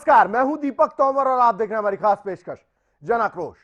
नमस्कार, मैं हूं दीपक तोमर और आप देख रहे हैं हमारी खास पेशकश जन आक्रोश।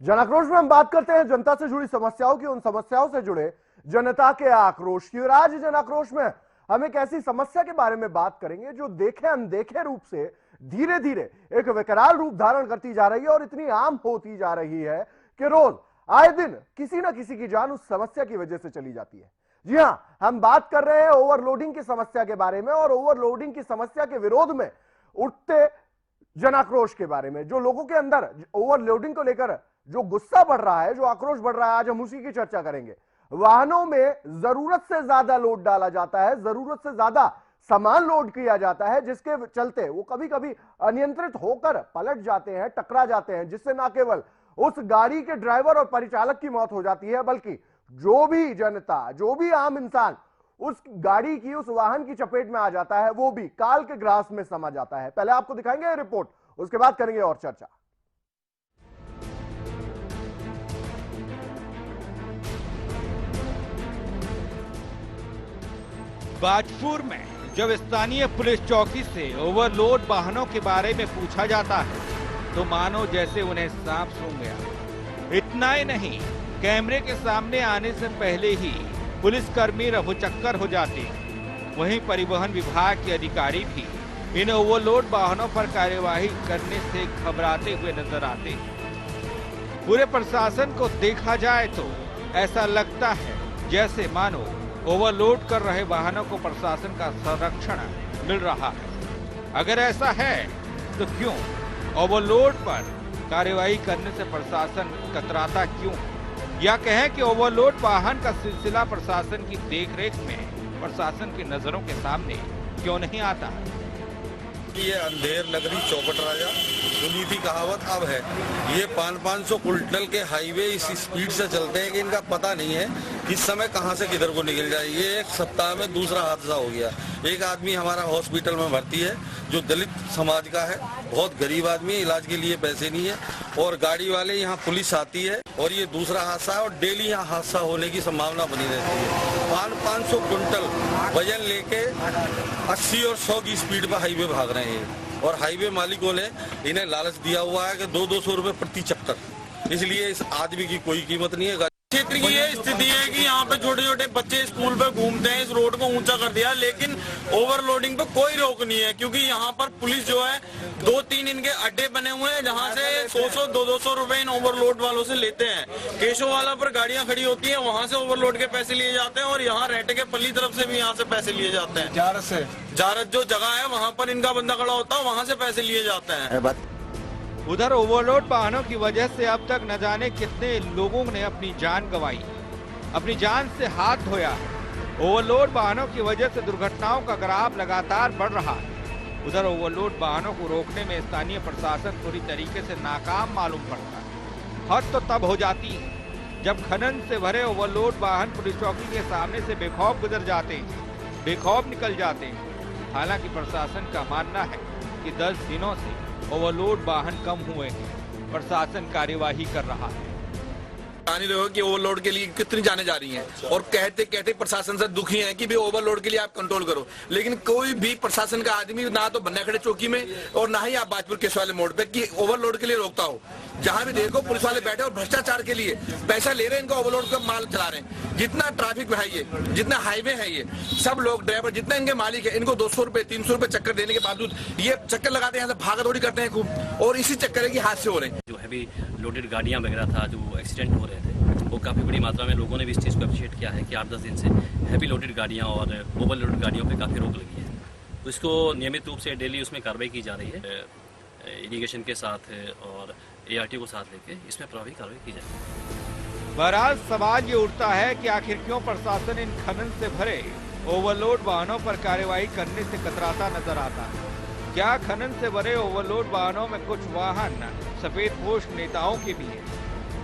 जन आक्रोश में हम बात करते हैं जनता से जुड़ी समस्याओं की, उन समस्याओं से जुड़े जनता के आक्रोश की। और आज जन आक्रोश में हम एक ऐसी समस्या के बारे में बात करेंगे जो देखे अनदेखे रूप से धीरे धीरे एक विकराल रूप धारण करती जा रही है और इतनी आम होती जा रही है कि रोज आए दिन किसी ना किसी की जान उस समस्या की वजह से चली जाती है। जी हां, हम बात कर रहे हैं ओवरलोडिंग की समस्या के बारे में और ओवरलोडिंग की समस्या के विरोध में उठते जन आक्रोश के बारे में। जो लोगों के अंदर ओवरलोडिंग को लेकर जो गुस्सा बढ़ रहा है, जो आक्रोश बढ़ रहा है, आज हम उसी की चर्चा करेंगे। वाहनों में जरूरत से ज्यादा लोड डाला जाता है, जरूरत से ज्यादा सामान लोड किया जाता है, जिसके चलते वो कभी कभी अनियंत्रित होकर पलट जाते हैं, टकरा जाते हैं, जिससे ना केवल उस गाड़ी के ड्राइवर और परिचालक की मौत हो जाती है, बल्कि जो भी जनता, जो भी आम इंसान उस गाड़ी की, उस वाहन की चपेट में आ जाता है, वो भी काल के ग्रास में समा जाता है। पहले आपको दिखाएंगे रिपोर्ट, उसके बाद करेंगे और चर्चा। बाजपुर में जब स्थानीय पुलिस चौकी से ओवरलोड वाहनों के बारे में पूछा जाता है तो मानो जैसे उन्हें सांप सूंघ गया। इतना ही नहीं, कैमरे के सामने आने से पहले ही पुलिसकर्मी रफूचक्कर हो जाते। वहीं परिवहन विभाग के अधिकारी भी इन ओवरलोड वाहनों पर कार्यवाही करने से घबराते हुए नजर आते। पूरे प्रशासन को देखा जाए तो ऐसा लगता है जैसे मानो ओवरलोड कर रहे वाहनों को प्रशासन का संरक्षण मिल रहा है। अगर ऐसा है तो क्यों ओवरलोड पर कार्यवाही करने से प्रशासन कतराता क्यों? या कहें कि ओवरलोड वाहन का सिलसिला प्रशासन की देखरेख में प्रशासन की नजरों के सामने क्यों नहीं आता? ये अंधेर नगरी चौपट राजा सुनी थी कहावत अब है। ये 500 कुंटल के हाईवे इस स्पीड से चलते हैं कि इनका पता नहीं है किस समय कहां से किधर को निकल जाए। ये एक सप्ताह में दूसरा हादसा हो गया। एक आदमी हमारा हॉस्पिटल में भर्ती है जो दलित समाज का है, बहुत गरीब आदमी है, इलाज के लिए पैसे नहीं है, और गाड़ी वाले यहाँ पुलिस आती है और ये दूसरा हादसा है और डेली यहाँ हादसा होने की संभावना बनी रहती है। 500 कुंटल वजन लेके 80 और 100 की स्पीड पर हाईवे भाग रहे हैं और हाईवे मालिकों ने इन्हें लालच दिया हुआ है कि 200 रुपए प्रति चक्कर। इसलिए इस आदमी की कोई कीमत नहीं है। क्षेत्र की ये स्थिति है कि यहाँ पे छोटे छोटे बच्चे स्कूल पे घूमते हैं, इस रोड को ऊंचा कर दिया, लेकिन ओवरलोडिंग पे कोई रोक नहीं है क्योंकि यहाँ पर पुलिस जो है 2-3 इनके अड्डे बने हुए हैं जहाँ से 100-200 रुपए इन ओवरलोड वालों से लेते हैं। केशव वाला पर गाड़ियाँ खड़ी होती है, वहाँ से ओवरलोड के पैसे लिए जाते हैं और यहाँ रेटे के पल्ली तरफ से भी यहाँ से पैसे लिए जाते हैं। जारत जो जगह है वहाँ पर इनका बंदा खड़ा होता है, वहाँ से पैसे लिए जाते हैं। उधर ओवरलोड वाहनों की वजह से अब तक न जाने कितने लोगों ने अपनी जान गंवाई, अपनी जान से हाथ धोया। ओवरलोड वाहनों की वजह से दुर्घटनाओं का ग्राफ लगातार बढ़ रहा है। उधर ओवरलोड वाहनों को रोकने में स्थानीय प्रशासन पूरी तरीके से नाकाम मालूम पड़ता है। हद तो तब हो जाती है जब खनन से भरे ओवरलोड वाहन पुलिस चौकी के सामने से बेखौफ गुजर जाते हैं, बेखौफ निकल जाते हैं। हालांकि प्रशासन का मानना है कि 10 दिनों से ओवरलोड वाहन कम हुए हैं, प्रशासन कार्यवाही कर रहा है। लोगों की ओवरलोड के लिए कितनी जाने जा रही हैं और कहते कहते प्रशासन से दुखी हैं कि भी ओवरलोड के लिए आप कंट्रोल करो, लेकिन कोई भी प्रशासन का आदमी ना तो बन्ना खड़े चौकी में और ना ही आप बाजपुर केस वाले मोड़ पे कि ओवरलोड के लिए रोकता हो। जहां भी देखो पुलिस वाले बैठे और भ्रष्टाचार के लिए पैसा ले रहे हैं, इनको ओवरलोड का माल चला रहे हैं। जितना ट्रैफिक है ये, जितना हाईवे है ये, सब लोग ड्राइवर जितने इनके मालिक है, इनको 200 रुपए 300 रुपए चक्कर देने के बावजूद ये चक्कर लगाते हैं, यहाँ से भागा दौड़ी करते हैं खूब, और इसी चक्कर है कि हादसे हो रहे हैं। जो हैवी लोडेड गाड़ियाँ वगैरह था, जो एक्सीडेंट हो रहे थे, वो काफ़ी बड़ी मात्रा में लोगों ने भी इस चीज़ को अप्रिशिएट किया है कि 8-10 दिन से हैवी लोडेड गाड़ियाँ और ओवरलोडेड गाड़ियों पे काफ़ी रोक लगी है। तो इसको नियमित रूप से डेली उसमें कार्रवाई की जा रही है, इरिगेशन के साथ और ART को साथ लेके इसमें प्रभावी कार्रवाई की जाए। बहरहाल सवाल ये उठता है कि आखिर क्यों प्रशासन इन खनन से भरे ओवरलोड वाहनों पर कार्यवाही करने से कतराता नजर आता है। क्या खनन से भरे ओवरलोड वाहनों में कुछ वाहन सफेदपोश नेताओं के भी हैं?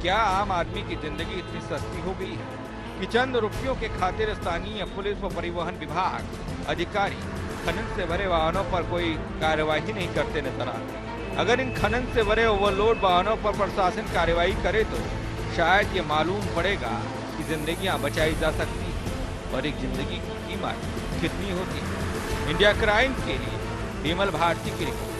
क्या आम आदमी की जिंदगी इतनी सस्ती हो गई है कि चंद रुपयों के खातिर स्थानीय पुलिस व परिवहन विभाग अधिकारी खनन से भरे वाहनों पर कोई कार्यवाही नहीं करते नजर आते। अगर इन खनन से भरे ओवरलोड वाहनों पर प्रशासन कार्यवाही करे तो शायद ये मालूम पड़ेगा कि जिंदगियां बचाई जा सकती हैं और एक जिंदगी की कीमत कितनी होती है। इंडिया क्राइम के लिए विमल भारती की रिपोर्ट।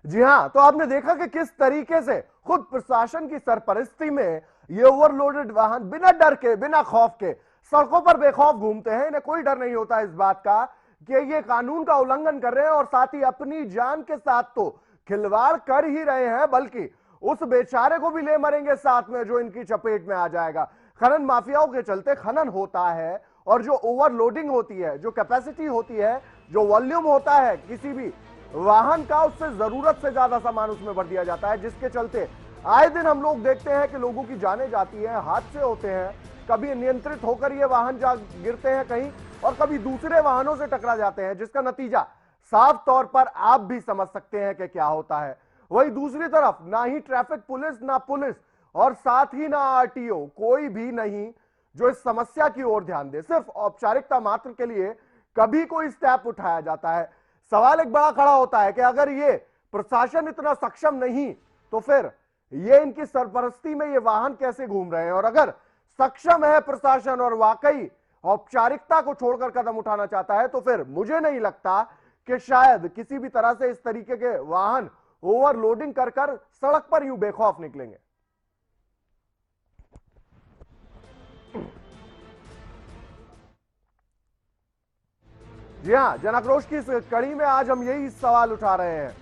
जी हां, तो आपने देखा कि किस तरीके से खुद प्रशासन की सरपरस्ती में ये ओवरलोडेड वाहन बिना डर के, बिना खौफ के सड़कों पर बेखौफ घूमते हैं। इन्हें कोई डर नहीं होता इस बात का कि ये कानून का उल्लंघन कर रहे हैं और साथ ही अपनी जान के साथ तो खिलवाड़ कर ही रहे हैं, बल्कि उस बेचारे को भी ले मरेंगे साथ में जो इनकी चपेट में आ जाएगा। खनन माफियाओं के चलते खनन होता है और जो ओवरलोडिंग होती है, जो कैपेसिटी होती है, जो वॉल्यूम होता है किसी भी वाहन का, उससे जरूरत से ज्यादा सामान उसमें भर दिया जाता है, जिसके चलते आए दिन हम लोग देखते हैं कि लोगों की जानें जाती हैं, हादसे होते हैं। कभी नियंत्रित होकर ये वाहन जा गिरते हैं कहीं और कभी दूसरे वाहनों से टकरा जाते हैं, जिसका नतीजा साफ तौर पर आप भी समझ सकते हैं कि क्या होता है। वही दूसरी तरफ ना ही ट्रैफिक पुलिस, ना पुलिस और साथ ही ना आरटीओ, कोई भी नहीं जो इस समस्या की ओर ध्यान दे। सिर्फ औपचारिकता मात्र के लिए कभी कोई स्टेप उठाया जाता है। सवाल एक बड़ा खड़ा होता है कि अगर ये प्रशासन इतना सक्षम नहीं तो फिर ये इनकी सरपरस्ती में ये वाहन कैसे घूम रहे हैं, और अगर सक्षम है प्रशासन और वाकई औपचारिकता को छोड़कर कदम उठाना चाहता है तो फिर मुझे नहीं लगता कि शायद किसी भी तरह से इस तरीके के वाहन ओवरलोडिंग कर सड़क पर यूं बेखौफ निकलेंगे। जी हां, जनाक्रोश की इस कड़ी में आज हम यही सवाल उठा रहे हैं,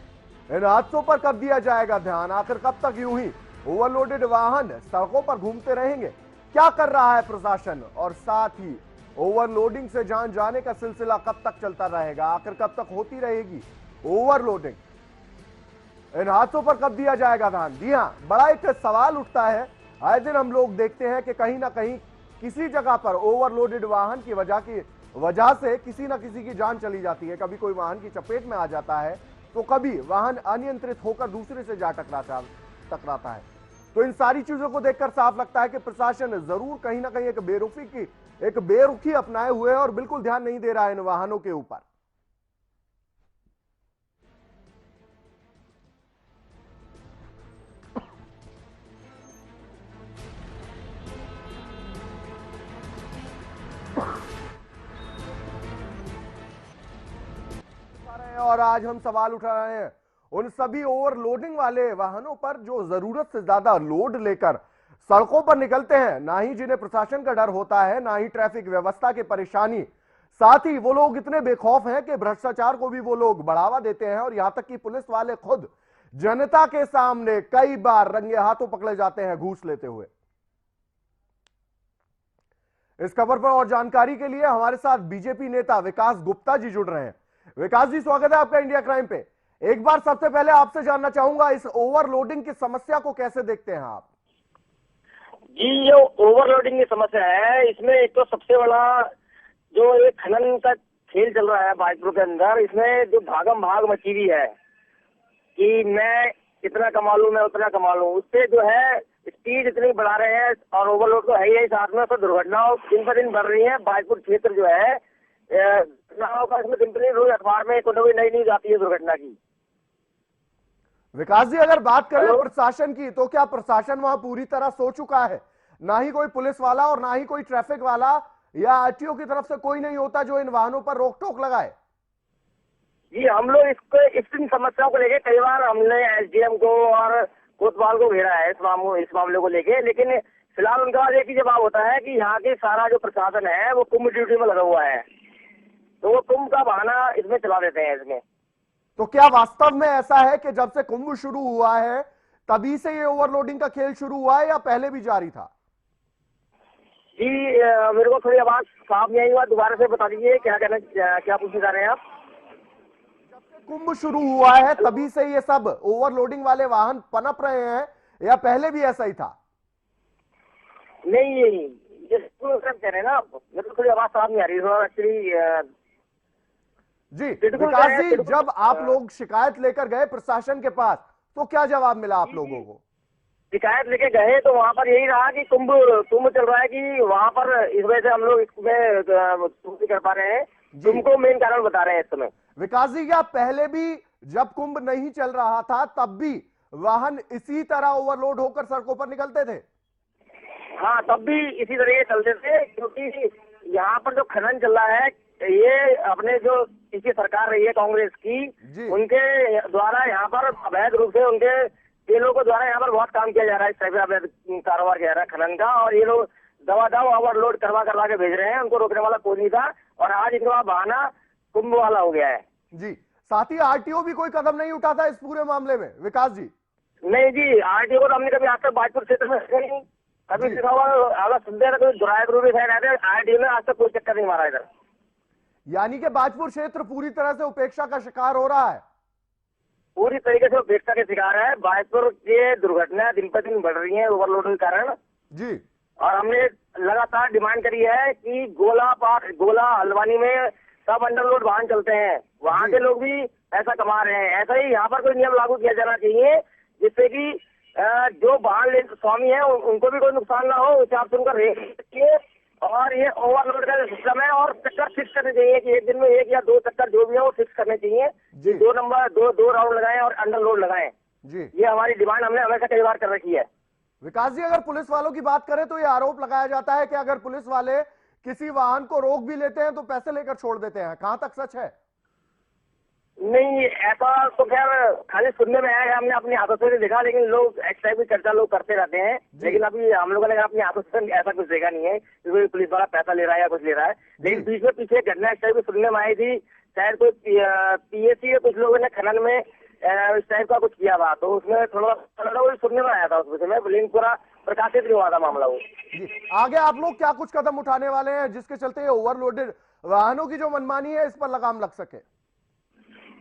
इन हादसों पर कब दिया जाएगा ध्यान? आखिर कब तक यूं ही ओवरलोडेड वाहन सड़कों पर घूमते रहेंगे? क्या कर रहा है प्रशासन? और साथ ही ओवरलोडिंग से जान जाने का सिलसिला कब तक चलता रहेगा? आखिर कब तक होती रहेगी ओवरलोडिंग? इन हादसों पर कब दिया जाएगा ध्यान? जी हां, बड़ा एक सवाल उठता है। आए दिन हम लोग देखते हैं कि कहीं ना कहीं किसी जगह पर ओवरलोडेड वाहन की वजह से किसी ना किसी की जान चली जाती है। कभी कोई वाहन की चपेट में आ जाता है तो कभी वाहन अनियंत्रित होकर दूसरे से जा टकराता है। तो इन सारी चीजों को देखकर साफ लगता है कि प्रशासन जरूर कहीं ना कहीं एक बेरुखी अपनाए हुए है और बिल्कुल ध्यान नहीं दे रहा है इन वाहनों के ऊपर। और आज हम सवाल उठा रहे हैं उन सभी ओवरलोडिंग वाले वाहनों पर जो जरूरत से ज्यादा लोड लेकर सड़कों पर निकलते हैं। ना ही जिन्हें प्रशासन का डर होता है, ना ही ट्रैफिक व्यवस्था की परेशानी, साथ ही वो लोग इतने बेखौफ हैं कि भ्रष्टाचार को भी वो लोग बढ़ावा देते हैं और यहां तक कि पुलिस वाले खुद जनता के सामने कई बार रंगे हाथों पकड़े जाते हैं घूस लेते हुए। इस खबर पर और जानकारी के लिए हमारे साथ बीजेपी नेता विकास गुप्ता जी जुड़ रहे हैं। विकास जी, स्वागत है आपका इंडिया क्राइम पे। एक बार सबसे पहले आपसे जानना चाहूंगा, इस ओवरलोडिंग की समस्या को कैसे देखते हैं आप? जी, ये ओवरलोडिंग की समस्या है। इसमें एक तो सबसे बड़ा जो एक खनन का खेल चल रहा है बाइकरों के अंदर, इसमें जो भागम भाग मची हुई है कि मैं इतना कमा लूं, मैं उतना कमा लूं, उससे जो है स्पीड इतनी बढ़ा रहे हैं और ओवरलोड तो है ही, साथ में तो दुर्घटनाओं दिन पर दिन बढ़ रही है। बाइकपुर क्षेत्र जो है का इसमें दिन पर दिन रोज अखबार में कोई नई न्यूज आती है दुर्घटना की। विकास जी, अगर बात करें प्रशासन की तो क्या प्रशासन वहां पूरी तरह सो चुका है? ना ही कोई पुलिस वाला और ना ही कोई ट्रैफिक वाला या आरटीओ की तरफ से कोई नहीं होता जो इन वाहनों पर रोक टोक लगाए? जी, हम लोग इस समस्याओं को लेके कई बार हमने एसडीएम को और कोतवाल को घेरा है इस मामले को लेके, लेकिन फिलहाल उनका एक ही जवाब होता है कि यहाँ के सारा जो प्रशासन है वो कुंभ ड्यूटी में लगा हुआ है, तो वो कुंभ का बहाना इसमें चला देते हैं इसमें। तो क्या वास्तव में ऐसा है कि जब से कुंभ शुरू हुआ है तभी से ये ओवरलोडिंग का खेल शुरू हुआ है या पहले भी जारी था? जी, मेरे को थोड़ी आवाज साफ नहीं आई हुआ, दोबारा से बता दीजिए क्या पूछना चाह रहे हैं आप? जब से कुंभ शुरू हुआ है तभी से ये सब ओवरलोडिंग वाले वाहन पनप रहे हैं या पहले भी ऐसा ही था? नहीं, ये कह रहे हैं ना, मेरे को थोड़ी आवाज साफ नहीं आ रही है एक्चुअली। जी विकास जी, जब आप लोग शिकायत लेकर गए प्रशासन के पास तो क्या जवाब मिला आप लोगों को? शिकायत लेके गए तो वहाँ पर यही रहा कि कुंभ चल रहा है, कि वहाँ पर इस वजह से हम लोग इसमें नहीं कर पा रहे हैं। तुमको मेन कारण बता रहे हैं इस समय। विकास जी, क्या पहले भी जब कुंभ नहीं चल रहा था तब भी वाहन इसी तरह ओवरलोड होकर सड़कों पर निकलते थे? हाँ, तब भी इसी तरह के चलते थे, क्योंकि यहाँ पर जो खनन चल रहा है ये अपने जो पीछे सरकार रही है कांग्रेस की, उनके द्वारा यहाँ पर अवैध रूप से उनके लोगों के द्वारा यहाँ पर बहुत काम किया जा रहा है, इस टाइप का अवैध कारोबार किया जा रहा है खनन का। और ये लोग दवा ओवरलोड करवा के भेज रहे हैं, उनको रोकने वाला कोई नहीं था। और आज इनका बहाना कुंभ वाला हो गया है। जी, साथ ही आरटीओ भी कोई कदम नहीं उठाता इस पूरे मामले में विकास जी? नहीं जी, आरटीओ को तो हमने कभी आज तक बाजपुर क्षेत्र में नहीं कभी देखा हुआ, सुनते हैं कोई दुराया ग्रुप आरटीओ ने आज तक कोई चक्कर नहीं मारा इधर। यानी कि बाजपुर क्षेत्र पूरी तरह से उपेक्षा का शिकार हो रहा है? पूरी तरीके से उपेक्षा के शिकार है। बाजपुर के दुर्घटनाएं दिन पर दिन बढ़ रही हैं ओवरलोड के कारण जी। और हमने लगातार डिमांड करी है कि गोला हल्द्वानी में सब अंडरलोड वाहन चलते हैं, वहाँ के लोग भी पैसा कमा रहे हैं। ऐसा ही यहाँ पर कोई नियम लागू किया जाना चाहिए जिससे कि जो वाहन स्वामी है उनको भी कोई नुकसान ना हो, उस हिसाब से उनका रेट चाहिए। और ये ओवरलोड का सिस्टम है और चक्कर फिक्स करने चाहिए कि एक दिन में 1 या 2 चक्कर जो भी है वो फिक्स करने चाहिए। 2 राउंड लगाएं और अंडरलोड लगाएं जी। ये हमारी डिमांड हमने हमेशा कई बार कर रखी है। विकास जी, अगर पुलिस वालों की बात करें तो ये आरोप लगाया जाता है कि अगर पुलिस वाले किसी वाहन को रोक भी लेते हैं तो पैसे लेकर छोड़ देते हैं, कहां तक सच है? नहीं, ऐसा तो खैर खाली सुनने में आया है, हमने अपनी हाथों से देखा, लेकिन लोग एक्स्ट्रा भी चर्चा लोग करते रहते हैं। लेकिन अभी हम लोगों ने अपनी हाथों से ऐसा कुछ देखा नहीं है कि पुलिस वाला पैसा ले रहा है या कुछ ले रहा है। लेकिन बीच में पीछे घटना एक्स्ट्रा भी सुनने में आई थी, शायद कोई पीएससी के कुछ लोगों ने खनन में इस टाइप का कुछ किया था, तो उसमें थोड़ा सुनने में आया था उस विषय में, लेकिन पूरा प्रकाशित नहीं हुआ था मामला वो जी। आगे आप लोग क्या कुछ कदम उठाने वाले हैं जिसके चलते ओवरलोडेड वाहनों की जो मनमानी है इस पर लगाम लग सके?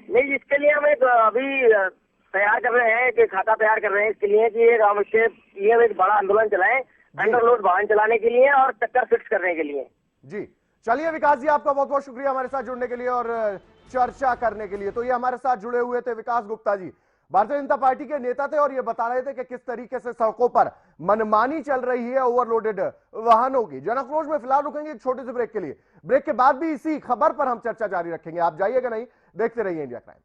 नहीं, इसके लिए हम एक अभी तैयार कर रहे हैं कि खाता तैयार कर रहे हैं इसके लिए कि हम इसके लिए एक बड़ा आंदोलन चलाएं अंडरलोड वाहन चलाने के लिए और चक्कर फिक्स करने के लिए जी। चलिए विकास जी, आपका बहुत बहुत शुक्रिया हमारे साथ जुड़ने के लिए और चर्चा करने के लिए। तो ये हमारे साथ जुड़े हुए थे विकास गुप्ता जी, भारतीय जनता पार्टी के नेता थे, और ये बता रहे थे कि किस तरीके से सड़कों पर मनमानी चल रही है ओवरलोडेड वाहनों की। जनआक्रोश में फिलहाल रुकेंगे एक छोटे से ब्रेक के लिए। ब्रेक के बाद भी इसी खबर पर हम चर्चा जारी रखेंगे, आप जाइएगा नहीं, देखते रहिए इंडिया क्राइम।